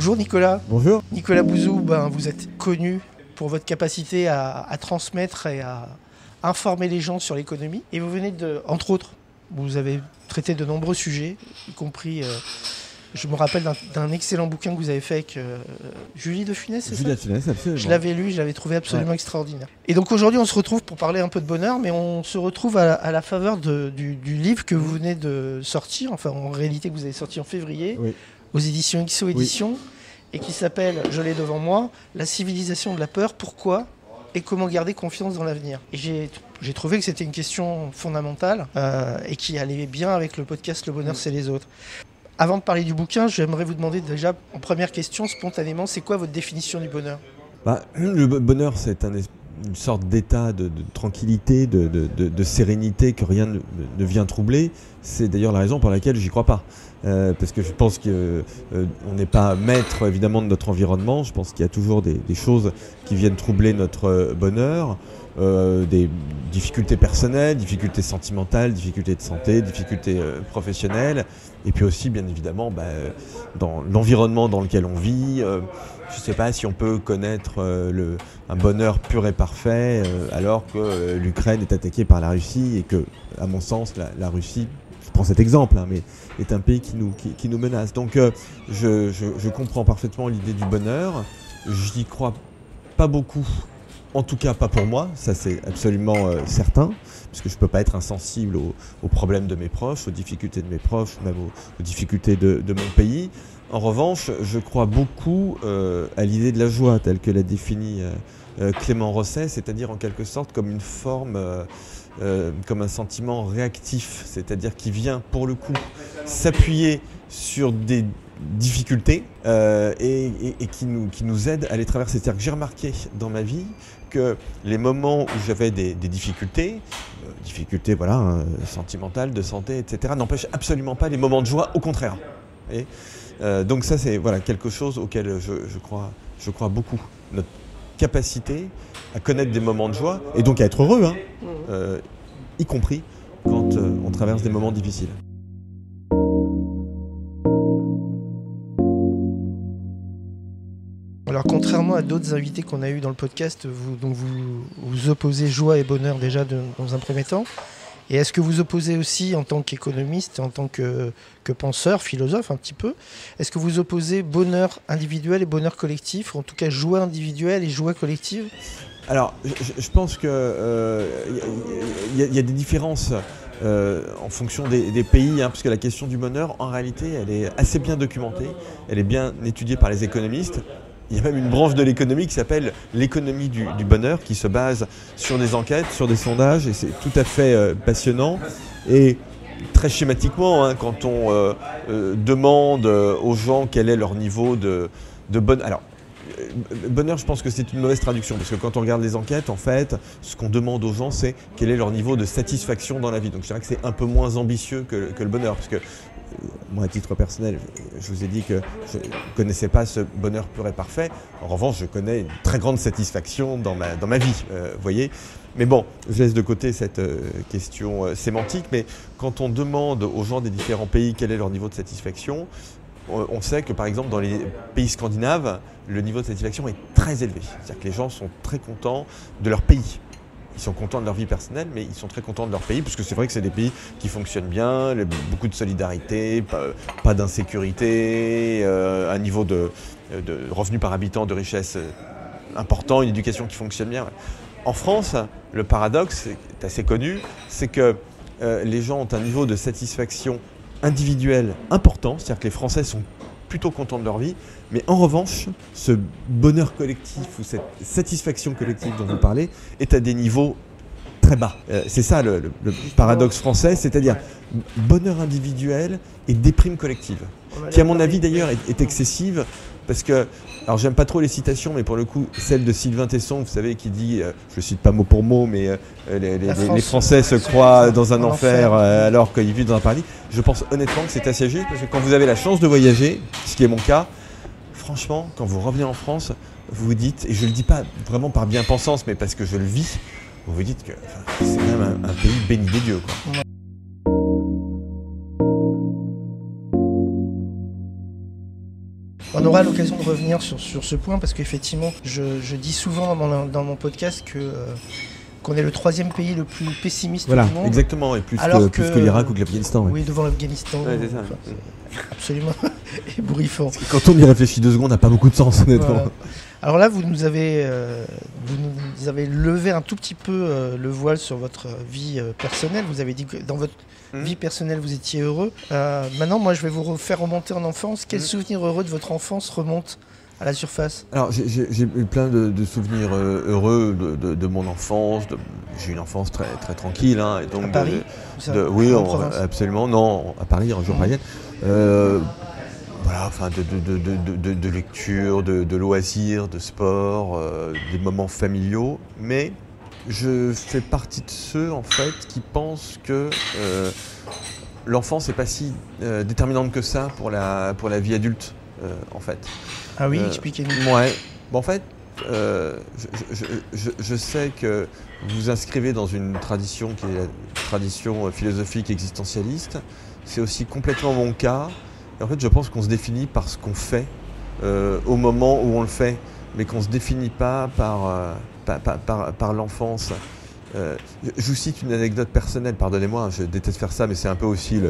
Bonjour Nicolas. Bonjour. Nicolas Bouzou, vous êtes connu pour votre capacité à transmettre et à informer les gens sur l'économie. Et vous venez entre autres, vous avez traité de nombreux sujets, y compris, je me rappelle d'un excellent bouquin que vous avez fait avec Julie de Funès, c'est ça ? Julie de Funès, absolument. Je l'avais lu, je l'avais trouvé absolument extraordinaire. Et donc aujourd'hui, on se retrouve pour parler un peu de bonheur, mais on se retrouve à la faveur du livre que vous venez de sortir, enfin en réalité que vous avez sorti en février, aux éditions XO Éditions, et qui s'appelle, je l'ai devant moi, La civilisation de la peur, pourquoi et comment garder confiance dans l'avenir. Et j'ai trouvé que c'était une question fondamentale et qui allait bien avec le podcast Le Bonheur, c'est les autres. Avant de parler du bouquin, j'aimerais vous demander déjà, en première question, spontanément, c'est quoi votre définition du bonheur ? Le bonheur, c'est une sorte d'état de tranquillité, de sérénité que rien ne vient troubler. C'est d'ailleurs la raison pour laquelle j'y crois pas. Parce que je pense qu'on n'est pas maître évidemment de notre environnement. Je pense qu'il y a toujours des choses qui viennent troubler notre bonheur. Des difficultés personnelles, difficultés sentimentales, difficultés de santé, difficultés professionnelles, et puis aussi bien évidemment dans l'environnement dans lequel on vit. Je ne sais pas si on peut connaître un bonheur pur et parfait alors que l'Ukraine est attaquée par la Russie et que, à mon sens, la Russie, je prends cet exemple, mais est un pays qui nous menace. Donc je comprends parfaitement l'idée du bonheur. J'y crois pas beaucoup. En tout cas, pas pour moi, ça c'est absolument certain, parce que je ne peux pas être insensible aux problèmes de mes proches, aux difficultés de mes proches, même aux difficultés de mon pays. En revanche, je crois beaucoup à l'idée de la joie, telle que l'a définie Clément Rosset, c'est-à-dire en quelque sorte comme une forme, comme un sentiment réactif, c'est-à-dire qui vient pour le coup s'appuyer sur des difficultés et qui nous aide à les traverser. C'est-à-dire que j'ai remarqué dans ma vie que les moments où j'avais des difficultés, sentimentales, de santé, etc., n'empêchent absolument pas les moments de joie, au contraire. Et, donc ça, c'est quelque chose auquel je crois beaucoup. Notre capacité à connaître des moments de joie, et donc à être heureux, y compris quand on traverse des moments difficiles. Alors contrairement à d'autres invités qu'on a eu dans le podcast, vous opposez joie et bonheur déjà dans un premier temps. Et est-ce que vous opposez aussi en tant qu'économiste, en tant que penseur, philosophe un petit peu, est-ce que vous opposez bonheur individuel et bonheur collectif, ou en tout cas joie individuelle et joie collective ? Alors je pense qu'il y a des différences en fonction des pays, parce que la question du bonheur, en réalité, elle est assez bien documentée, elle est bien étudiée par les économistes. Il y a même une branche de l'économie qui s'appelle l'économie du bonheur, qui se base sur des enquêtes, sur des sondages, et c'est tout à fait passionnant. Et très schématiquement, quand on demande aux gens quel est leur niveau de bonheur. Alors, bonheur, je pense que c'est une mauvaise traduction, parce que quand on regarde les enquêtes, en fait, ce qu'on demande aux gens, c'est quel est leur niveau de satisfaction dans la vie. Donc je dirais que c'est un peu moins ambitieux que le bonheur, parce que moi, à titre personnel, je vous ai dit que je ne connaissais pas ce bonheur pur et parfait. En revanche, je connais une très grande satisfaction dans ma vie, voyez. Mais bon, je laisse de côté cette question sémantique. Mais quand on demande aux gens des différents pays quel est leur niveau de satisfaction, on sait que par exemple dans les pays scandinaves, le niveau de satisfaction est très élevé. C'est-à-dire que les gens sont très contents de leur pays. Ils sont contents de leur vie personnelle, mais ils sont très contents de leur pays, parce que c'est vrai que c'est des pays qui fonctionnent bien, beaucoup de solidarité, pas d'insécurité, un niveau de revenus par habitant, de richesse important, une éducation qui fonctionne bien. En France, le paradoxe est assez connu, c'est que les gens ont un niveau de satisfaction individuelle important, c'est-à-dire que les Français sont plutôt contents de leur vie, mais en revanche, ce bonheur collectif ou cette satisfaction collective dont vous parlez est à des niveaux très bas. C'est ça le paradoxe français, c'est-à-dire bonheur individuel et déprime collective, qui à mon avis d'ailleurs est excessive, parce que, alors j'aime pas trop les citations, mais pour le coup, celle de Sylvain Tesson, vous savez, qui dit, je le cite pas mot pour mot, mais les Français se croient dans un enfer alors qu'ils vivent dans un paradis. Je pense honnêtement que c'est assez juste, parce que quand vous avez la chance de voyager, ce qui est mon cas, franchement, quand vous revenez en France, vous vous dites, et je le dis pas vraiment par bien-pensance, mais parce que je le vis, vous vous dites que c'est quand même un pays béni des dieux, quoi. On aura l'occasion de revenir sur ce point parce qu'effectivement, je dis souvent dans mon podcast qu'on est le 3e pays le plus pessimiste du monde. Voilà, exactement, et plus que l'Irak ou que l'Afghanistan. Oui, devant l'Afghanistan. Ouais, c'est ça. Absolument ébouriffant. Quand on y réfléchit 2 secondes, ça n'a pas beaucoup de sens, honnêtement. Voilà. Alors là, vous nous avez levé un tout petit peu le voile sur votre vie personnelle. Vous avez dit que dans votre vie personnelle, vous étiez heureux. Maintenant, moi, je vais vous faire remonter en enfance. Quels souvenirs heureux de votre enfance remontent à la surface? Alors, j'ai eu plein de souvenirs heureux de mon enfance. J'ai eu une enfance très, très tranquille. Hein, et donc à Paris oui, absolument. Non, à Paris, en région parisienne. Voilà, enfin, de lecture, de loisirs, de sport, des moments familiaux. Mais je fais partie de ceux, en fait, qui pensent que l'enfance n'est pas si déterminante que ça pour la vie adulte, en fait. Ah oui, expliquez-nous. Ouais. Bon, en fait, je sais que vous vous inscrivez dans une tradition qui est la tradition philosophique existentialiste. C'est aussi complètement mon cas. Et en fait, je pense qu'on se définit par ce qu'on fait au moment où on le fait, mais qu'on ne se définit pas par l'enfance. Je vous cite une anecdote personnelle, pardonnez-moi, je déteste faire ça, mais c'est un peu aussi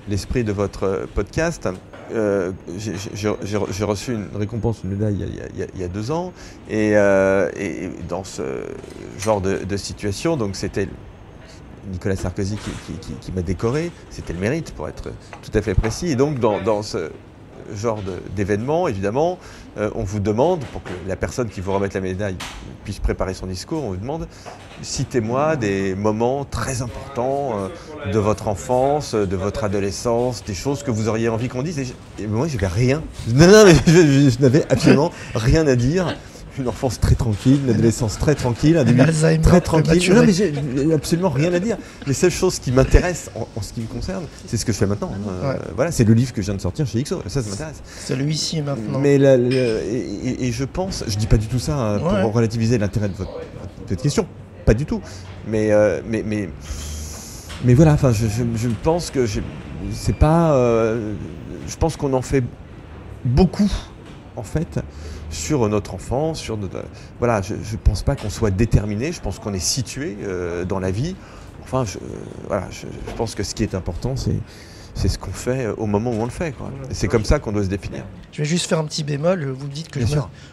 l'esprit de votre podcast. J'ai reçu une récompense, une médaille il y a 2 ans, et dans ce genre de situation, donc c'était Nicolas Sarkozy qui m'a décoré, c'était le mérite pour être tout à fait précis, et donc dans ce genre d'événement, évidemment, on vous demande, pour que la personne qui vous remette la médaille puisse préparer son discours, on vous demande, citez-moi des moments très importants de votre enfance, de votre adolescence, des choses que vous auriez envie qu'on dise. Et moi, j'avais rien. Non, mais je n'avais absolument rien à dire. Une enfance très tranquille, une adolescence très tranquille, un début très tranquille. Non, mais j'ai absolument rien à dire. Les seules choses qui m'intéressent en ce qui me concerne, c'est ce que je fais maintenant. Ouais. Voilà, c'est le livre que je viens de sortir chez XO. Ça m'intéresse. Celui-ci maintenant. Mais et je pense, je dis pas du tout ça pour relativiser l'intérêt de votre question, pas du tout. Mais voilà, enfin, je pense que c'est pas. Je pense qu'on en fait beaucoup, en fait, sur notre enfance, voilà, je pense pas qu'on soit déterminé, je pense qu'on est situé dans la vie. Enfin, je pense que ce qui est important, c'est ce qu'on fait au moment où on le fait, quoi. Et c'est comme ça qu'on doit se définir. Je vais juste faire un petit bémol. Vous me dites que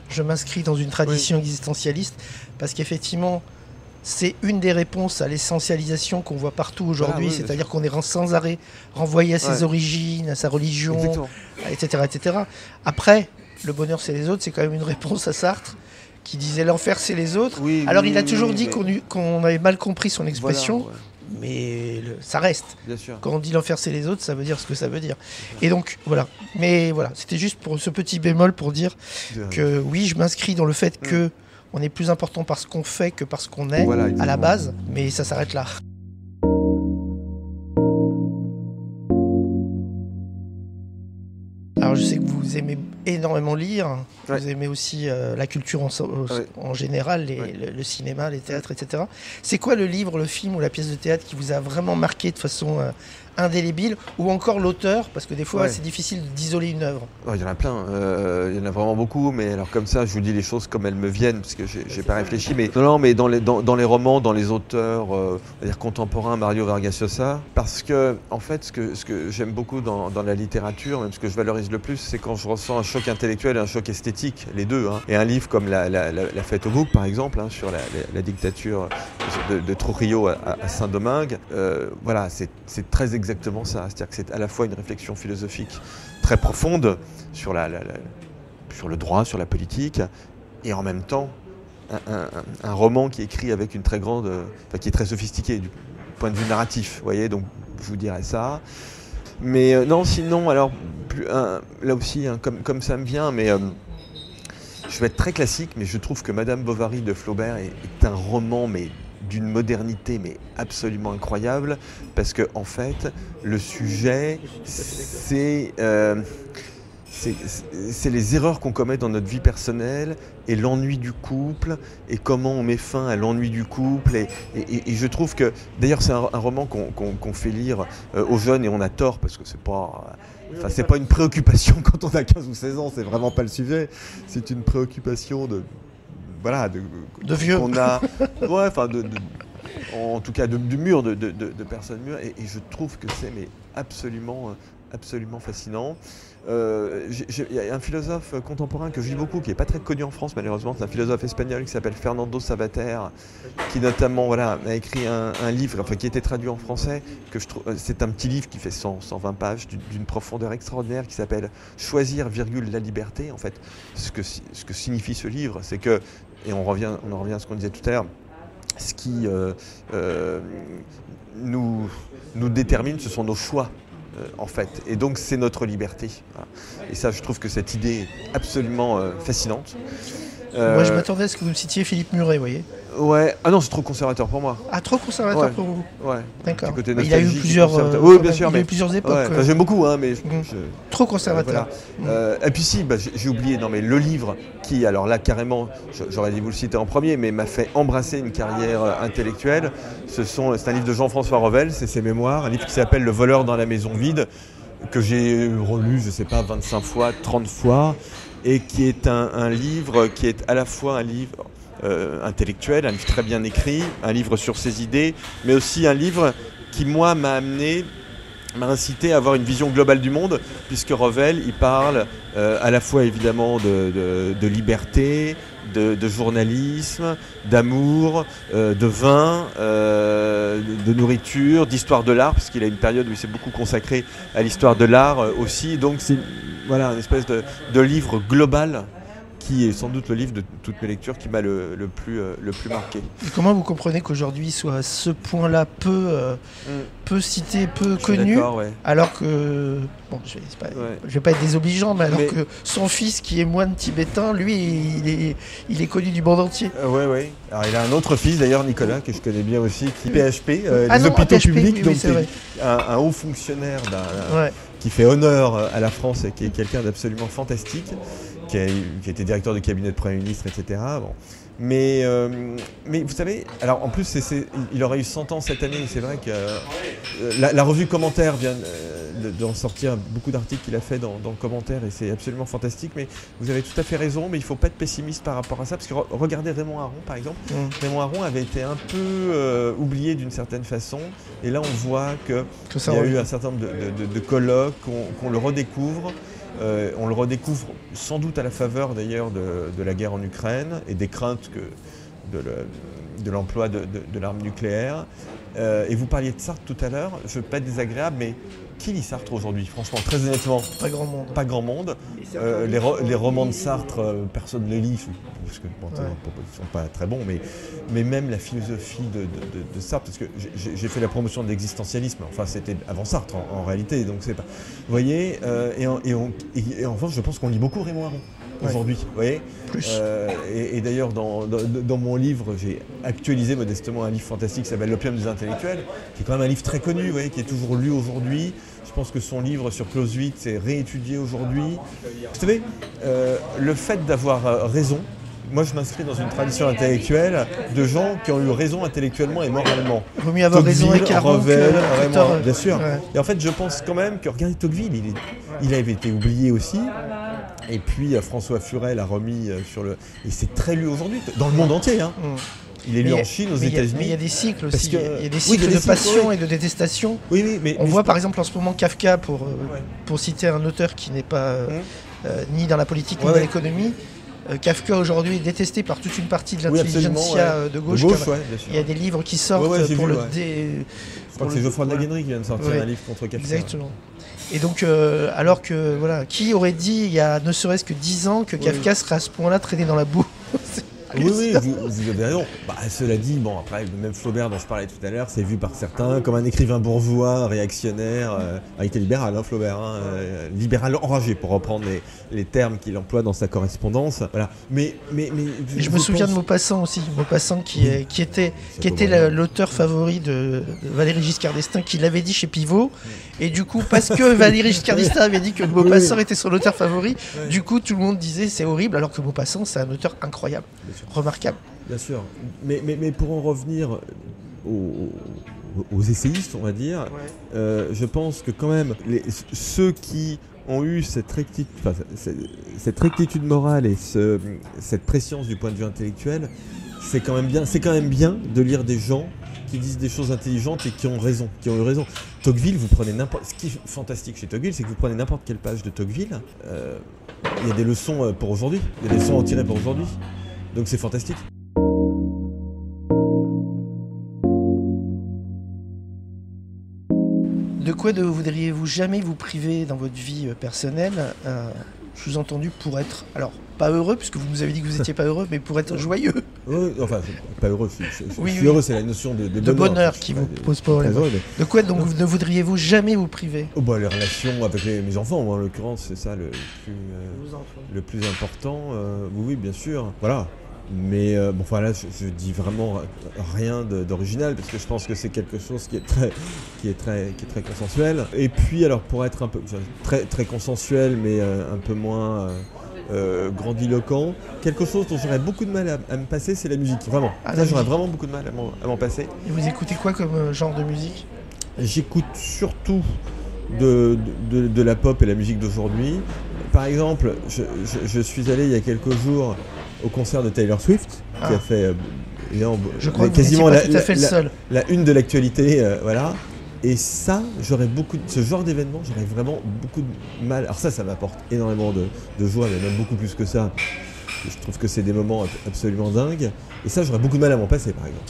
je m'inscris dans une tradition existentialiste, parce qu'effectivement, c'est une des réponses à l'essentialisation qu'on voit partout aujourd'hui, c'est-à-dire qu'on est sans arrêt renvoyé à ses origines, à sa religion, etc., etc. Après, le bonheur c'est les autres, c'est quand même une réponse à Sartre qui disait l'enfer c'est les autres. Alors il a toujours dit qu'on avait mal compris son expression, mais ça reste. Bien sûr. Quand on dit l'enfer c'est les autres, ça veut dire ce que ça veut dire. Et donc voilà. Mais voilà, c'était juste pour ce petit bémol pour dire que oui, je m'inscris dans le fait que on est plus important par ce qu'on fait que par ce qu'on est à la base, mais ça s'arrête là. Alors je sais que vous aimez énormément lire, vous aimez aussi la culture en général, le cinéma, les théâtres, etc. C'est quoi le livre, le film ou la pièce de théâtre qui vous a vraiment marqué de façon indélébile, ou encore l'auteur, parce que des fois c'est difficile d'isoler une œuvre? Il y en a plein, il y en a vraiment beaucoup, mais alors comme ça je vous dis les choses comme elles me viennent, parce que j'ai pas réfléchi, mais mais dans les romans, dans les auteurs contemporains, Mario Vargas Llosa, parce que en fait ce que j'aime beaucoup dans la littérature, même ce que je valorise le plus, c'est quand je ressens un choc intellectuel et un choc esthétique, les deux, hein. Et un livre comme la Fête au bouc par exemple, sur la dictature de Trujillo à Saint-Domingue, voilà, c'est très exactement ça, c'est-à-dire que c'est à la fois une réflexion philosophique très profonde sur sur le droit, sur la politique, et en même temps un roman qui est écrit avec une très grande, qui est très sophistiqué du point de vue narratif, vous voyez, donc je vous dirais ça. Mais non, sinon, alors là aussi, comme ça me vient, mais je vais être très classique, mais je trouve que Madame Bovary de Flaubert est un roman, mais d'une modernité mais absolument incroyable, parce que en fait le sujet c'est c'est les erreurs qu'on commet dans notre vie personnelle et l'ennui du couple et comment on met fin à l'ennui du couple. Et je trouve que, d'ailleurs, c'est un roman qu'on fait lire aux jeunes et on a tort parce que c'est pas une préoccupation quand on a 15 ou 16 ans, c'est vraiment pas le sujet. C'est une préoccupation de vieux. Qu'on a, en tout cas du mur de personnes mûres. Et je trouve que c'est absolument fascinant. Il y a un philosophe contemporain que je lis beaucoup, qui n'est pas très connu en France malheureusement, c'est un philosophe espagnol qui s'appelle Fernando Savater, qui notamment a écrit un livre, qui a été traduit en français, que je trouve, c'est un petit livre qui fait 120 pages, d'une profondeur extraordinaire, qui s'appelle « Choisir, la liberté ». En fait, ce que signifie ce livre, c'est que, et on en revient à ce qu'on disait tout à l'heure, ce qui nous détermine, ce sont nos choix. En fait, et donc c'est notre liberté. Voilà. Et ça, je trouve que cette idée est absolument fascinante. Moi, je m'attendais à ce que vous me citiez Philippe Muret, vous voyez. Ouais. Ah non, c'est trop conservateur pour moi. Ah, trop conservateur pour vous. Ouais. D'accord. Il a eu plusieurs. Oui, bien sûr, il a eu plusieurs époques. J'aime beaucoup, mais trop conservateur. Et puis si, j'ai oublié. Non, mais le livre qui, alors là, carrément, j'aurais dû vous le citer en premier, mais m'a fait embrasser une carrière intellectuelle. C'est un livre de Jean-François Revel, c'est ses mémoires, un livre qui s'appelle Le voleur dans la maison vide, que j'ai relu, je sais pas, 25 fois, 30 fois, et qui est un livre qui est à la fois un livre intellectuel, un livre très bien écrit, un livre sur ses idées, mais aussi un livre qui, moi, m'a incité à avoir une vision globale du monde, puisque Revel, il parle à la fois évidemment de liberté, de journalisme, d'amour, de vin, de nourriture, d'histoire de l'art, parce qu'il a une période où il s'est beaucoup consacré à l'histoire de l'art aussi. Donc c'est une espèce de livre global qui est sans doute le livre de toutes mes lectures qui m'a le plus marqué. Et comment vous comprenez qu'aujourd'hui il soit à ce point-là peu cité, peu connu, alors que, bon, je vais pas être désobligeant, mais que son fils qui est moine tibétain, lui, il est connu du monde entier. Oui. Alors il a un autre fils d'ailleurs, Nicolas, que je connais bien aussi, qui est PHP, les hôpitaux publics, oui, donc c'est un haut fonctionnaire qui fait honneur à la France et qui est quelqu'un d'absolument fantastique. Qui a été directeur de cabinet de Premier ministre, etc. Bon. Mais vous savez, alors en plus, il aurait eu 100 ans cette année. C'est vrai que la revue Commentaire vient d'en sortir beaucoup d'articles qu'il a fait dans le Commentaire et c'est absolument fantastique. Mais vous avez tout à fait raison, mais il ne faut pas être pessimiste par rapport à ça. Parce que regardez Raymond Aron, par exemple. Raymond Aron avait été un peu oublié d'une certaine façon. Et là, on voit qu'il y a eu un certain nombre de colloques, qu'on le redécouvre. On le redécouvre sans doute à la faveur d'ailleurs de la guerre en Ukraine et des craintes de l'emploi de l'arme nucléaire. Et vous parliez de Sartre tout à l'heure, je ne veux pas être désagréable, mais qui lit Sartre aujourd'hui? Franchement, très honnêtement, pas grand monde. Les romans de Sartre, personne ne les lit, parce qu'ils ne sont pas très bons, mais même la philosophie de Sartre, parce que j'ai fait la promotion de l'existentialisme, enfin c'était avant Sartre en réalité, donc c'est pas... Vous voyez, et en revanche, je pense qu'on lit beaucoup Raymond Aron aujourd'hui, vous voyez. Plus. Et d'ailleurs, dans mon livre, j'ai actualisé modestement un livre fantastique qui s'appelle L'opium des intellectuels, qui est quand même un livre très connu, vous voyez, qui est toujours lu aujourd'hui. Je pense que son livre sur Clausewitz est réétudié aujourd'hui. Vous savez, le fait d'avoir raison, moi je m'inscris dans une tradition intellectuelle de gens qui ont eu raison intellectuellement et moralement. Il vaut mieux avoir raison avec Caron Revel, bien sûr. Ouais. Et en fait, je pense quand même que, regardez Tocqueville, il avait été oublié aussi. Et puis François Furet l'a remis sur le... Et c'est très lu aujourd'hui, dans le monde entier. Hein. Il est lu en Chine, aux États-Unis. Mais il y a des cycles aussi. Il y a des cycles de passion et de détestation. Mais on voit par exemple en ce moment Kafka, pour citer un auteur qui n'est pas ni dans la politique ni dans l'économie. Kafka aujourd'hui est détesté par toute une partie de l'intelligentsia de gauche. Il y a des livres qui sortent pour le... Je crois que c'est Geoffroy de La Guennerie qui vient de sortir un livre contre Kafka. Exactement. Et donc, alors que, voilà, qui aurait dit il y a ne serait-ce que 10 ans que Kafka serait à ce point-là traîné dans la boue? Oui, vous avez raison. Cela dit, bon, après, le même Flaubert dont je parlais tout à l'heure, c'est vu par certains comme un écrivain bourgeois, réactionnaire. Il était libéral, hein, Flaubert, libéral enragé, pour reprendre les termes qu'il emploie dans sa correspondance. Voilà. Mais je me souviens de Maupassant aussi. Maupassant qui était l'auteur favori de Valéry Giscard d'Estaing, qui l'avait dit chez Pivot. Et du coup, parce que Valéry Giscard d'Estaing avait dit que Maupassant était son auteur favori, du coup, tout le monde disait c'est horrible, alors que Maupassant, c'est un auteur incroyable, remarquable. Bien sûr. Mais pour en revenir aux essayistes, on va dire, je pense que quand même, ceux qui ont eu cette rectitude morale et cette préscience du point de vue intellectuel, c'est quand même bien de lire des gens qui disent des choses intelligentes et qui ont eu raison. Tocqueville, ce qui est fantastique chez Tocqueville, c'est que vous prenez n'importe quelle page de Tocqueville, il y a des leçons pour aujourd'hui, il y a des leçons à en tirer pour aujourd'hui. Donc c'est fantastique. De quoi ne voudriez-vous jamais vous priver dans votre vie personnelle, sous-entendu pour être, alors pas heureux, puisque vous nous avez dit que vous n'étiez pas heureux, mais pour être joyeux. Oui, enfin, pas heureux, je suis heureux, c'est la notion de bonheur qui vous pose problème. De quoi donc ne voudriez-vous jamais vous priver? Les relations avec mes enfants, moi, en l'occurrence, c'est ça le plus important. Oui, bien sûr. Voilà. Mais là, je dis vraiment rien d'original, parce que je pense que c'est quelque chose qui est très consensuel. Et puis, alors, pour être un peu très, très consensuel, mais un peu moins grandiloquent, quelque chose dont j'aurais beaucoup de mal à me passer, c'est la musique. Vraiment. J'aurais vraiment beaucoup de mal à m'en passer. Et vous écoutez quoi comme genre de musique? J'écoute surtout de la pop et la musique d'aujourd'hui. Par exemple, je suis allé il y a quelques jours au concert de Taylor Swift, qui a fait je crois quasiment la une de l'actualité, voilà. Et ça, ce genre d'événement, j'aurais vraiment beaucoup de mal. Alors ça m'apporte énormément de joie, mais même beaucoup plus que ça. Je trouve que c'est des moments absolument dingues. Et ça, j'aurais beaucoup de mal à m'en passer, par exemple.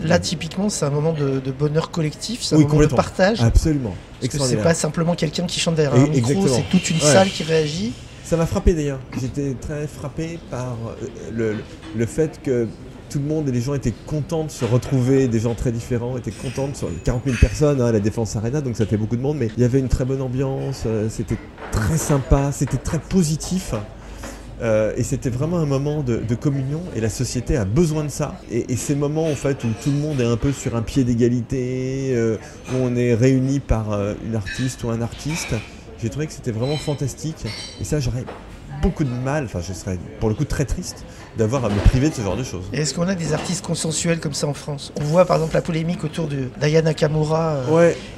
Là, typiquement, c'est un moment de bonheur collectif, c'est un moment de partage. Absolument. Parce que c'est pas simplement quelqu'un qui chante derrière un micro, c'est toute une salle qui réagit. Ça m'a frappé d'ailleurs. J'étais très frappé par le fait que tout le monde et les gens étaient contents de se retrouver, des gens très différents étaient contents de 40 000 personnes à la Défense Arena, donc ça fait beaucoup de monde, mais il y avait une très bonne ambiance, c'était très sympa, c'était très positif. Et c'était vraiment un moment de communion, et la société a besoin de ça. Et ces moments en fait où tout le monde est un peu sur un pied d'égalité, où on est réunis par une artiste ou un artiste, j'ai trouvé que c'était vraiment fantastique. Et ça, j'aurais beaucoup de mal, enfin je serais pour le coup très triste d'avoir à me priver de ce genre de choses. Et est-ce qu'on a des artistes consensuels comme ça en France? On voit par exemple la polémique autour de d'Aya Nakamura.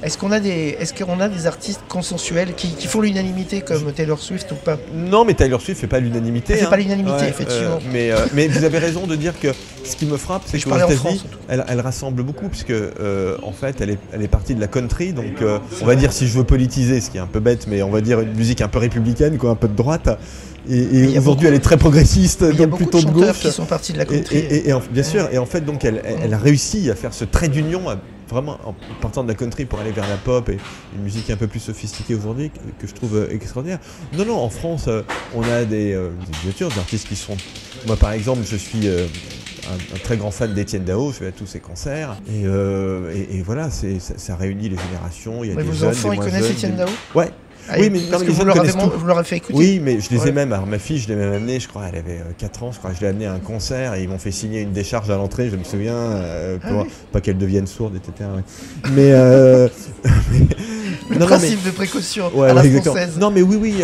Est-ce qu'on a des artistes consensuels qui font l'unanimité comme Taylor Swift ou pas? Non, mais Taylor Swift fait pas l'unanimité. Elle fait pas l'unanimité, effectivement. Mais vous avez raison de dire que ce qui me frappe, c'est qu'aux États-Unis, elle rassemble beaucoup, puisque en fait, elle est partie de la country, donc on va dire, si je veux politiser, ce qui est un peu bête, mais on va dire une musique un peu républicaine, quoi, un peu de droite. Et aujourd'hui, elle est très progressiste, donc plutôt de gauche. Il y a beaucoup de chanteurs qui sont partis de la country. Bien sûr, et en fait, donc, elle a réussi à faire ce trait d'union, vraiment en partant de la country pour aller vers la pop et une musique un peu plus sophistiquée aujourd'hui, que je trouve extraordinaire. Non, en France, on a des artistes qui sont... Moi, par exemple, je suis un très grand fan d'Étienne Dao, je vais à tous ses concerts, et voilà, ça réunit les générations. Il y a des vos jeunes, enfants, ils connaissent Étienne Dao? Ouais. Oui, mais parce que vous leur avez fait écouter. Oui, mais je les ai même. Alors ma fille, je l'ai même amenée, je crois, elle avait 4 ans, je crois, je l'ai amenée à un concert et ils m'ont fait signer une décharge à l'entrée, je me souviens, pour pas qu'elle devienne sourde, etc. Mais le principe de précaution à la française. Non, mais oui,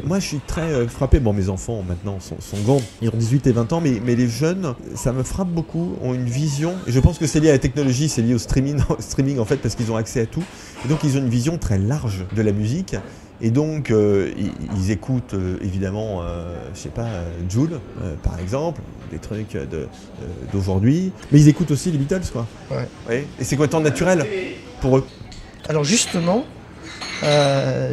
moi je suis très frappé. Bon, mes enfants maintenant sont grands, ils ont 18 et 20 ans, mais les jeunes, ça me frappe beaucoup, ont une vision, et je pense que c'est lié à la technologie, c'est lié au streaming en fait, parce qu'ils ont accès à tout, et donc ils ont une vision très large de la musique. Et donc, ils écoutent évidemment, je sais pas, Jul, par exemple, des trucs d'aujourd'hui. Mais ils écoutent aussi les Beatles, quoi. Ouais. Et c'est complètement naturel pour eux. Alors justement,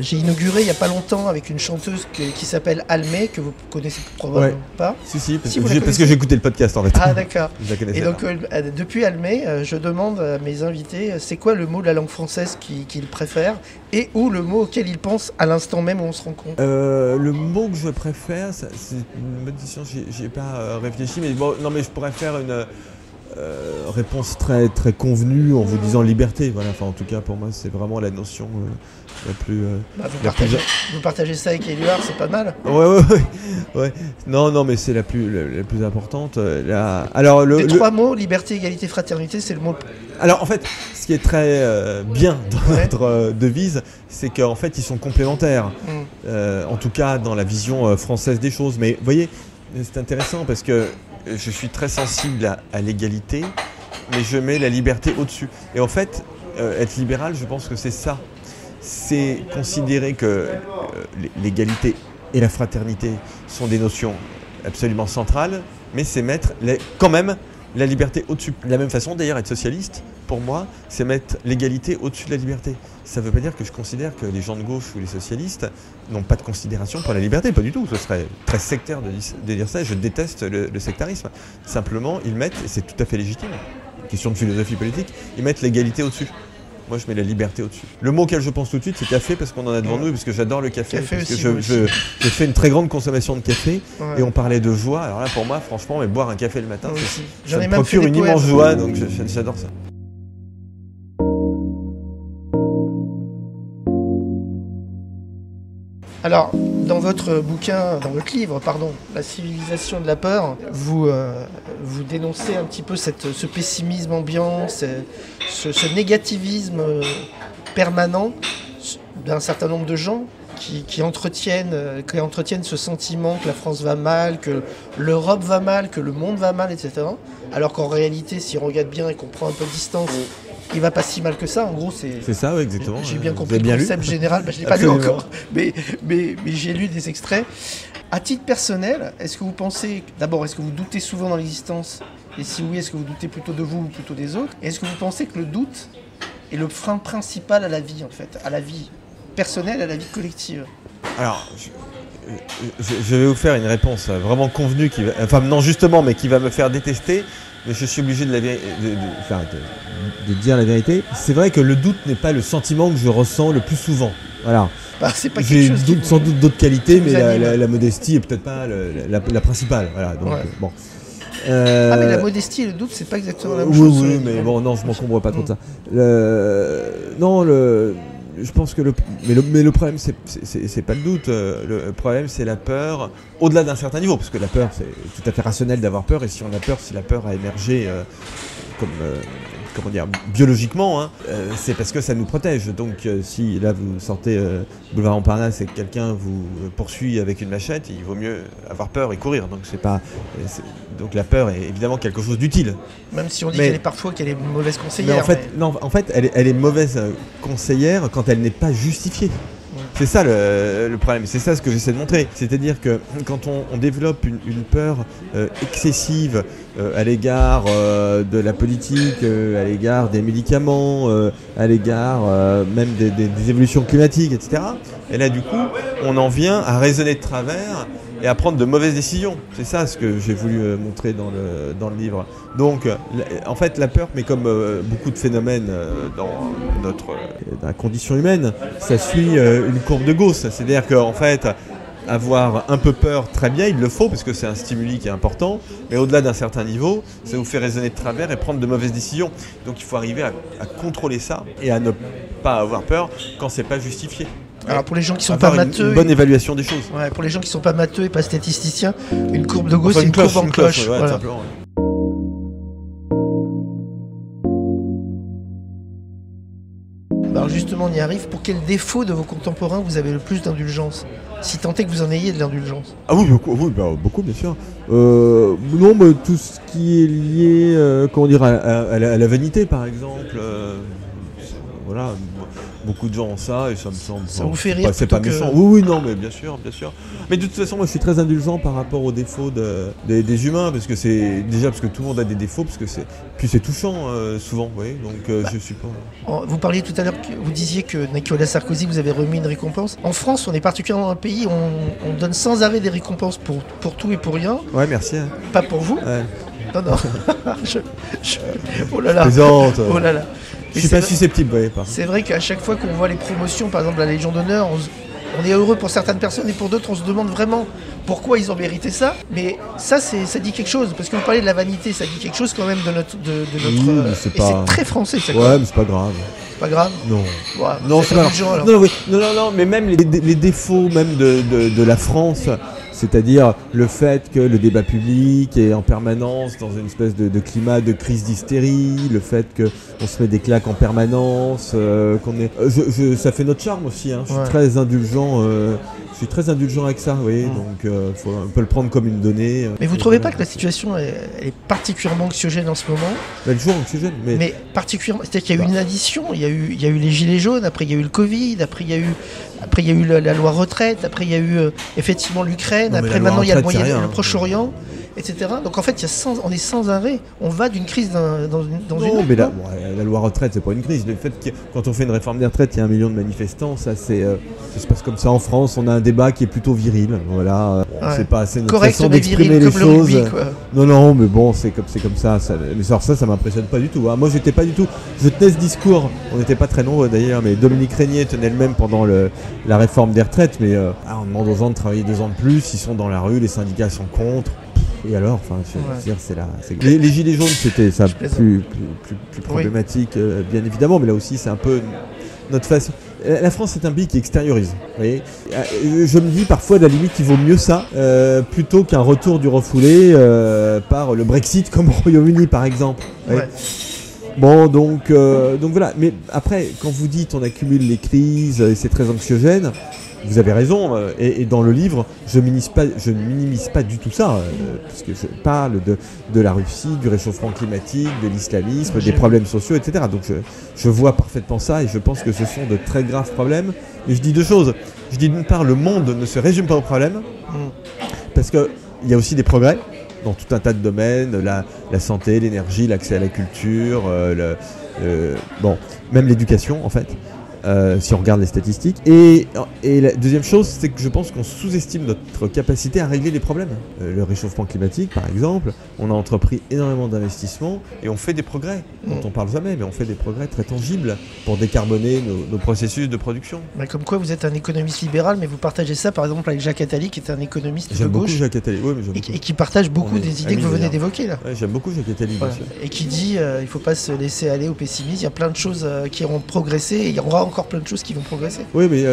J'ai inauguré il n'y a pas longtemps avec une chanteuse qui s'appelle Almé, que vous connaissez probablement pas. Si, parce que j'ai écouté le podcast en fait. Ah d'accord. Et donc depuis Almé, je demande à mes invités c'est quoi le mot de la langue française qu'ils préfèrent et ou le mot auquel ils pensent à l'instant même où on se rencontre. Le mot que je préfère, c'est une bonne question, j'y ai pas réfléchi, mais bon, non mais je pourrais faire une réponse très, très convenue en vous disant liberté. Voilà. Enfin, en tout cas, pour moi, c'est vraiment la notion la plus. Vous partagez ça avec Éluard, c'est pas mal. Ouais. Non, mais c'est la plus importante. Alors, les trois mots, liberté, égalité, fraternité, c'est le mot. Alors, en fait, ce qui est très bien dans notre devise, c'est qu'en fait, ils sont complémentaires. En tout cas, dans la vision française des choses. Mais vous voyez, c'est intéressant parce que je suis très sensible à l'égalité, mais je mets la liberté au-dessus. Et en fait, être libéral, je pense que c'est ça. C'est considérer que l'égalité et la fraternité sont des notions absolument centrales, mais c'est mettre quand même la liberté au-dessus. De la même façon, d'ailleurs, être socialiste, pour moi, c'est mettre l'égalité au-dessus de la liberté. Ça ne veut pas dire que je considère que les gens de gauche ou les socialistes n'ont pas de considération pour la liberté, pas du tout. Ce serait très sectaire de dire ça, et je déteste le sectarisme. Simplement, ils mettent, et c'est tout à fait légitime, question de philosophie politique, ils mettent l'égalité au-dessus. Moi, je mets la liberté au-dessus. Le mot auquel je pense tout de suite, c'est café, parce qu'on en a devant nous, parce que j'adore le café. Parce que je fais une très grande consommation de café, et on parlait de joie. Alors là, pour moi, franchement, mais boire un café le matin, ça me procure une immense joie, donc j'adore ça. Alors, dans votre livre, La civilisation de la peur, vous dénoncez un petit peu ce pessimisme ambiant, ce négativisme permanent d'un certain nombre de gens qui entretiennent ce sentiment que la France va mal, que l'Europe va mal, que le monde va mal, etc. Alors qu'en réalité, si on regarde bien et qu'on prend un peu de distance, il va pas si mal que ça. En gros, c'est ça, ouais, exactement. J'ai bien compris le concept général. Je l'ai pas lu encore, mais j'ai lu des extraits. À titre personnel, est-ce que vous pensez, d'abord, est-ce que vous doutez souvent dans l'existence? Et si oui, est-ce que vous doutez plutôt de vous ou plutôt des autres? Et est-ce que vous pensez que le doute est le frein principal à la vie, en fait, à la vie personnelle, à la vie collective? Alors, je vais vous faire une réponse vraiment convenue, mais qui va me faire détester. Mais je suis obligé de dire la vérité. C'est vrai que le doute n'est pas le sentiment que je ressens le plus souvent. Voilà. C'est pas J'ai sans doute d'autres qualités, mais la modestie est peut-être pas la principale. Voilà. Donc, bon. Mais la modestie et le doute, c'est pas exactement la même chose. Oui, mais bon, non, je m'encombre pas trop de ça. Je pense que le problème, c'est pas le doute. Le problème, c'est la peur, au-delà d'un certain niveau, parce que la peur, c'est tout à fait rationnel d'avoir peur, et si on a peur, si la peur a émergé biologiquement, c'est parce que ça nous protège. Donc si là vous sortez boulevard Montparnasse et que quelqu'un vous poursuit avec une machette, il vaut mieux avoir peur et courir. Donc donc la peur est évidemment quelque chose d'utile. Même si on dit qu'elle est mauvaise conseillère. En fait, elle est mauvaise conseillère quand elle n'est pas justifiée. C'est ça le problème, c'est ça ce que j'essaie de montrer. C'est-à-dire que quand on développe une peur excessive à l'égard de la politique, à l'égard des médicaments, à l'égard même des évolutions climatiques, etc. Et là, du coup, on en vient à raisonner de travers et à prendre de mauvaises décisions. C'est ça ce que j'ai voulu montrer dans le livre. Donc, en fait, la peur, mais comme beaucoup de phénomènes dans la condition humaine, ça suit une courbe de Gauss. C'est-à-dire qu'en fait, avoir un peu peur, très bien, il le faut, parce que c'est un stimuli qui est important, mais au-delà d'un certain niveau, ça vous fait raisonner de travers et prendre de mauvaises décisions. Donc, il faut arriver à contrôler ça et à ne pas avoir peur quand c'est pas justifié. Alors pour les gens qui sont pas matheux, une bonne évaluation des choses. Ouais, pour les gens qui sont pas matheux et pas statisticiens, une courbe de Gauss, c'est une courbe en cloche. Ouais, voilà. Alors justement, on y arrive. Pour quel défaut de vos contemporains vous avez le plus d'indulgence? Si tant est que vous en ayez de l'indulgence. Ah oui, beaucoup bien sûr. Non, mais tout ce qui est lié, à la vanité par exemple. voilà, beaucoup de gens ont ça et ça me semble. Ça vous fait rire? C'est pas méchant. Oui, non, mais bien sûr. Mais de toute façon, moi, je suis très indulgent par rapport aux défauts des humains, parce que tout le monde a des défauts, puis c'est touchant souvent, vous voyez. Donc je suis pas. Vous parliez tout à l'heure, vous disiez que Nicolas Sarkozy vous avait remis une récompense. En France, on est particulièrement un pays où on donne sans arrêt des récompenses pour tout et pour rien. Ouais, merci. Pas pour vous. Ouais. Non. Oh là là. Plaisante. Oh là là. Je suis pas susceptible, vous voyez pas. C'est vrai qu'à chaque fois qu'on voit les promotions, par exemple la Légion d'honneur, on est heureux pour certaines personnes et pour d'autres, on se demande vraiment pourquoi ils ont mérité ça. Mais ça dit quelque chose. Parce que vous parlez de la vanité, ça dit quelque chose quand même de notre. Oui, et c'est très français, ça. Ouais, mais c'est pas grave. C'est pas grave. Non. Ouais, non, c'est pas grave. Non, mais même les défauts même de la France. C'est-à-dire le fait que le débat public est en permanence dans une espèce de climat de crise d'hystérie, le fait qu'on se met des claques en permanence, ça fait notre charme aussi. Hein. Je suis très indulgent. Je suis très indulgent avec ça, oui. Donc on peut le prendre comme une donnée. Mais vous ne trouvez pas que la situation elle est particulièrement anxiogène en ce moment? Elle est toujours anxiogène, mais particulièrement, c'est-à-dire qu'il y a eu une addition. Il y a eu les gilets jaunes, après il y a eu le Covid, après il y a eu la loi retraite, après il y a eu effectivement l'Ukraine, après maintenant il y a le Proche-Orient, etc. Donc en fait, on est sans arrêt. On va d'une crise dans une autre. Non, mais la loi retraite, c'est pas une crise. Le fait que quand on fait une réforme des retraites, il y a 1 million de manifestants, ça ça se passe comme ça en France. On a un débat qui est plutôt viril. Voilà, c'est pas assez notre façon d'exprimer les choses. Rugby, non, mais bon, c'est comme ça. Mais ça m'impressionne pas du tout. Hein. Moi, je tenais ce discours. On n'était pas très nombreux d'ailleurs, mais Dominique Régnier tenait le même pendant la réforme des retraites. Mais on demande aux gens de travailler 2 ans de plus. Ils sont dans la rue, les syndicats sont contre. Et alors, les gilets jaunes, c'était ça plus problématique, bien évidemment, mais là aussi, c'est un peu notre façon. La France est un pays qui extériorise. Vous voyez, je me dis parfois, à la limite, il vaut mieux ça plutôt qu'un retour du refoulé par le Brexit, comme au Royaume-Uni, par exemple. Ouais. Bon, donc voilà. Mais après, quand vous dites on accumule les crises et c'est très anxiogène. Vous avez raison, et dans le livre, je ne minimise pas du tout ça, puisque je parle de la Russie, du réchauffement climatique, de l'islamisme, des problèmes sociaux, etc. Donc je vois parfaitement ça, et je pense que ce sont de très graves problèmes. Mais je dis 2 choses. Je dis d'une part, le monde ne se résume pas aux problèmes, parce qu'il y a aussi des progrès dans tout un tas de domaines, la santé, l'énergie, l'accès à la culture, même l'éducation en fait. Si on regarde les statistiques. Et la deuxième chose, c'est que je pense qu'on sous-estime notre capacité à régler les problèmes. Le réchauffement climatique, par exemple, on a entrepris énormément d'investissements et on fait des progrès, dont on parle jamais, mais on fait des progrès très tangibles pour décarboner nos processus de production. Mais comme quoi vous êtes un économiste libéral, mais vous partagez ça par exemple avec Jacques Attali, qui est un économiste de gauche. J'aime beaucoup Jacques Attali, oui, mais et qui partage beaucoup des idées que vous venez d'évoquer là. Ouais, j'aime beaucoup Jacques Attali, bien sûr. Et qui dit il ne faut pas se laisser aller au pessimisme, il y a plein de choses qui auront progressé et il y aura encore plein de choses qui vont progresser. Oui, mais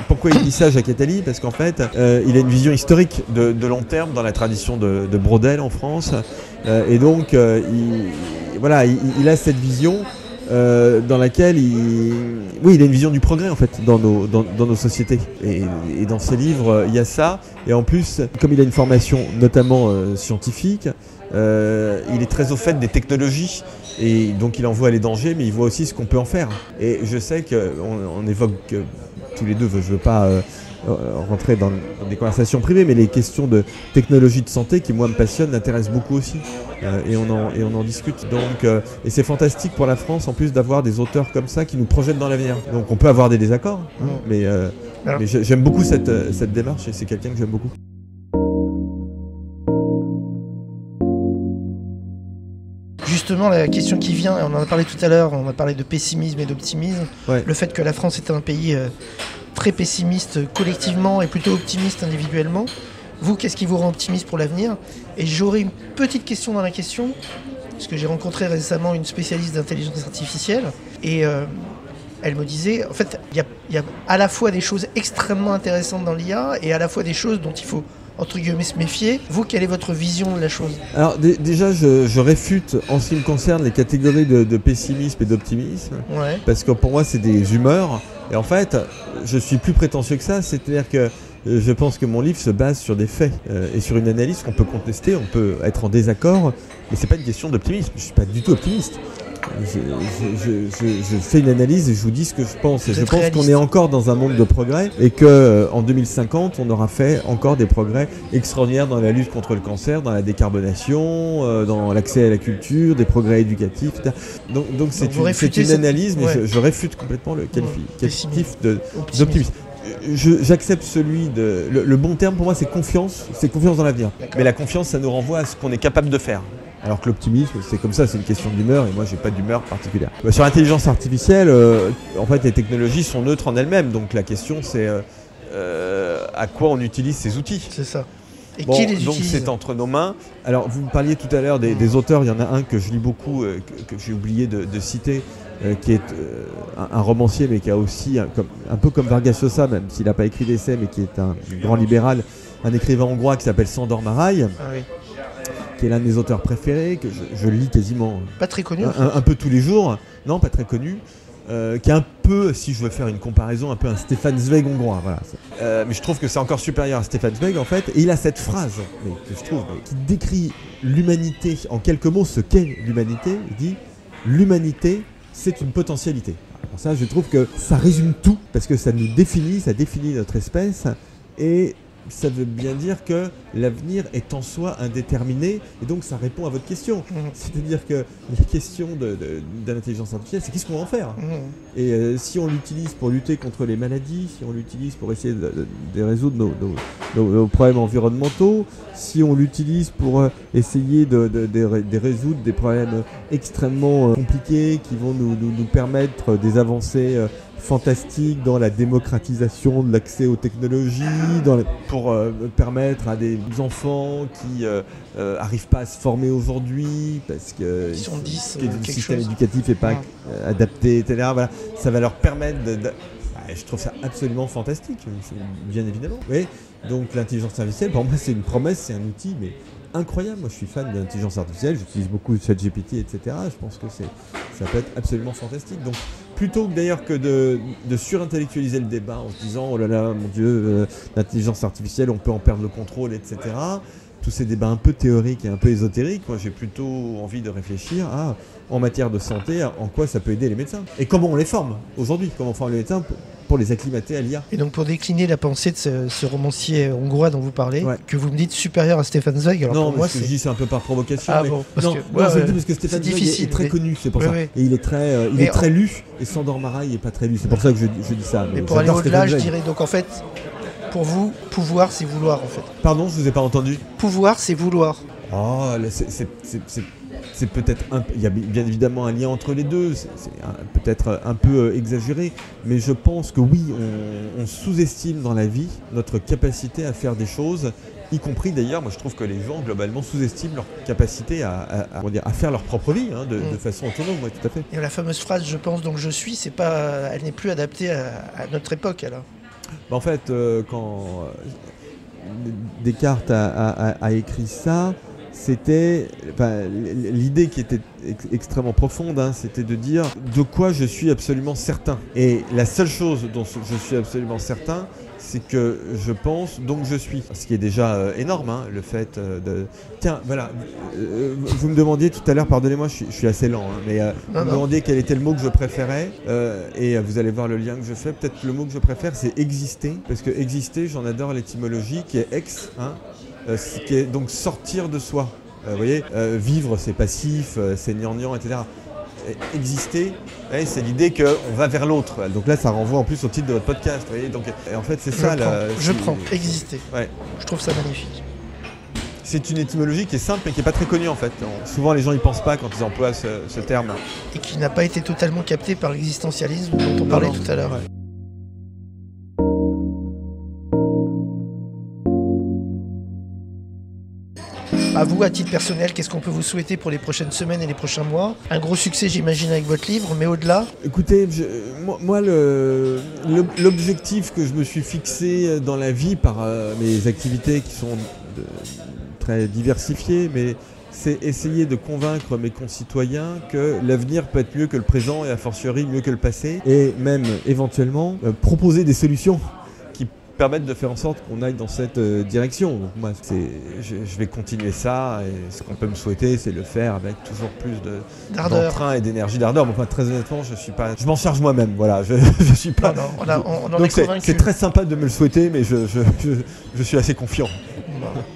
pourquoi il dit ça, Jacques Attali? Parce qu'en fait, il a une vision historique de long terme dans la tradition de Braudel en France. Et donc, il a cette vision dans laquelle il a une vision du progrès en fait dans nos sociétés. Et dans ses livres, il y a ça. Et en plus, comme il a une formation notamment scientifique, il est très au fait des technologies. Et donc il en voit les dangers, mais il voit aussi ce qu'on peut en faire. Et je sais qu'on évoque tous les deux, je ne veux pas rentrer dans des conversations privées, mais les questions de technologie de santé qui moi me passionnent, m'intéressent beaucoup aussi. Et on en discute. Donc, et c'est fantastique pour la France en plus d'avoir des auteurs comme ça qui nous projettent dans l'avenir. Donc on peut avoir des désaccords, mais j'aime beaucoup cette démarche et c'est quelqu'un que j'aime beaucoup. Justement, la question qui vient, on en a parlé tout à l'heure, on a parlé de pessimisme et d'optimisme. Ouais. Le fait que la France est un pays très pessimiste collectivement et plutôt optimiste individuellement. Vous, qu'est-ce qui vous rend optimiste pour l'avenir? Et j'aurais une petite question dans la question, parce que j'ai rencontré récemment une spécialiste d'intelligence artificielle, et elle me disait, en fait, il y a à la fois des choses extrêmement intéressantes dans l'IA, et à la fois des choses dont il faut entre guillemets se méfier. Vous, quelle est votre vision de la chose? Alors déjà, je réfute en ce qui me concerne les catégories de pessimisme et d'optimisme, parce que pour moi c'est des humeurs, et en fait je suis plus prétentieux que ça, c'est-à-dire que je pense que mon livre se base sur des faits et sur une analyse qu'on peut contester, on peut être en désaccord, mais c'est pas une question d'optimisme, je suis pas du tout optimiste. je fais une analyse et je vous dis ce que je pense. Et je pense qu'on est encore dans un monde de progrès et qu'en 2050, on aura fait encore des progrès extraordinaires dans la lutte contre le cancer, dans la décarbonation, dans l'accès à la culture, des progrès éducatifs, etc. Donc c'est une analyse, mais je réfute complètement le qualificatif d'optimisme. J'accepte celui de... Le bon terme pour moi, c'est confiance dans l'avenir. Mais la confiance, ça nous renvoie à ce qu'on est capable de faire. Alors que l'optimisme, c'est comme ça, c'est une question d'humeur, et moi, j'ai pas d'humeur particulière. Sur l'intelligence artificielle, en fait, les technologies sont neutres en elles-mêmes. Donc la question, c'est à quoi on utilise ces outils. C'est ça. Et qui les utilise ? Donc c'est entre nos mains. Alors vous me parliez tout à l'heure des auteurs, il y en a un que je lis beaucoup, que j'ai oublié de citer, qui est un romancier, mais qui a aussi, un peu comme Vargas Llosa, même s'il n'a pas écrit d'essai, mais qui est un grand libéral, un écrivain hongrois qui s'appelle Sándor Márai, qui est l'un de mes auteurs préférés, que je lis quasiment pas très connu, un peu tous les jours, non, pas très connu, qui est un peu, si je veux faire une comparaison, un peu un Stefan Zweig hongrois, voilà. Mais je trouve que c'est encore supérieur à Stefan Zweig en fait, et il a cette phrase que je trouve qui décrit l'humanité en quelques mots, ce qu'est l'humanité. Il dit l'humanité, c'est une potentialité. Alors ça, je trouve que ça résume tout, parce que ça nous définit, ça définit notre espèce, et ça veut bien dire que l'avenir est en soi indéterminé, et donc ça répond à votre question. C'est-à-dire que la question de l'intelligence artificielle, c'est qu'est-ce qu'on va en faire ? Et si on l'utilise pour lutter contre les maladies, si on l'utilise pour essayer de résoudre nos problèmes environnementaux, si on l'utilise pour essayer de résoudre des problèmes extrêmement compliqués qui vont nous permettre des avancées fantastique dans la démocratisation de l'accès aux technologies, pour permettre à des enfants qui n'arrivent pas à se former aujourd'hui parce que le système éducatif n'est pas adapté, etc. Voilà. Ça va leur permettre je trouve ça absolument fantastique, bien évidemment. Oui. Donc l'intelligence artificielle, pour moi, c'est une promesse, c'est un outil, mais incroyable. Moi, je suis fan de l'intelligence artificielle, j'utilise beaucoup ChatGPT, etc. Je pense que ça peut être absolument fantastique. Donc, plutôt que d'ailleurs que de surintellectualiser le débat en se disant « Oh là là, mon Dieu, l'intelligence artificielle, on peut en perdre le contrôle, etc. » Tous ces débats un peu théoriques et un peu ésotériques, moi, j'ai plutôt envie de réfléchir à, en matière de santé, en quoi ça peut aider les médecins. Et comment on les forme aujourd'hui, comment on forme les médecins pour les acclimater à l'IA. Et donc pour décliner la pensée de ce romancier hongrois dont vous parlez, que vous me dites supérieur à Stefan Zweig, alors non, pour moi je dis c'est un peu par provocation. Ah bon, je le dis parce que Stefan Zweig est très connu, c'est pour ça. Et il est très lu, et Sándor Márai n'est pas très lu, c'est pour ça que je dis ça. Mais pour aller au-delà, je dirais donc en fait, pour vous, pouvoir c'est vouloir en fait. Pardon, je vous ai pas entendu. Pouvoir c'est vouloir. Oh, c'est peut-être il y a bien évidemment un lien entre les deux, c'est peut-être un peu exagéré, mais je pense que oui, on sous-estime dans la vie notre capacité à faire des choses, y compris d'ailleurs, moi je trouve que les gens globalement sous-estiment leur capacité à faire leur propre vie de façon autonome, ouais, tout à fait. Et la fameuse phrase « je pense donc je suis », elle n'est plus adaptée à notre époque alors. En fait, quand Descartes a écrit ça, c'était l'idée qui était extrêmement profonde, c'était de dire de quoi je suis absolument certain. Et la seule chose dont je suis absolument certain, c'est que je pense, donc je suis. Ce qui est déjà énorme, le fait de... Tiens, voilà, vous me demandiez tout à l'heure, pardonnez-moi, je suis assez lent, mais vous me demandiez quel était le mot que je préférais, et vous allez voir le lien que je fais. Peut-être que le mot que je préfère, c'est exister, parce que exister, j'en adore l'étymologie, qui est ex, qui est donc sortir de soi. Vous voyez, vivre, c'est passif, c'est gnangnan, etc. Exister, c'est l'idée qu'on va vers l'autre. Donc là, ça renvoie en plus au titre de votre podcast. Vous voyez, donc, en fait, c'est ça. Je prends, exister. Ouais. Je trouve ça magnifique. C'est une étymologie qui est simple mais qui n'est pas très connue en fait. Souvent, les gens n'y pensent pas quand ils emploient ce terme. Et qui n'a pas été totalement capté par l'existentialisme dont on parlait tout à l'heure. Ouais. À vous, à titre personnel, qu'est-ce qu'on peut vous souhaiter pour les prochaines semaines et les prochains mois ? Un gros succès, j'imagine, avec votre livre, mais au-delà ? Écoutez, moi l'objectif que je me suis fixé dans la vie par mes activités qui sont très diversifiées, mais c'est essayer de convaincre mes concitoyens que l'avenir peut être mieux que le présent et a fortiori mieux que le passé, et même éventuellement proposer des solutions qui permettre de faire en sorte qu'on aille dans cette direction. Donc moi, je vais continuer ça, et ce qu'on peut me souhaiter, c'est le faire avec toujours plus d'entrain et d'énergie, d'ardeur. Mais enfin, très honnêtement, je m'en charge moi-même. Voilà, je suis pas. Non, on en est convaincu. C'est très sympa de me le souhaiter, mais je suis assez confiant.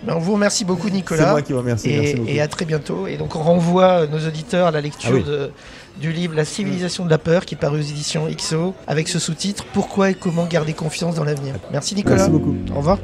On vous remercie beaucoup, Nicolas. C'est moi qui vous remercie. Merci beaucoup. Et à très bientôt. Et donc on renvoie nos auditeurs à la lecture du livre La civilisation de la peur, qui est paru aux éditions XO, avec ce sous-titre Pourquoi et comment garder confiance dans l'avenir. Merci Nicolas. Merci beaucoup. Au revoir.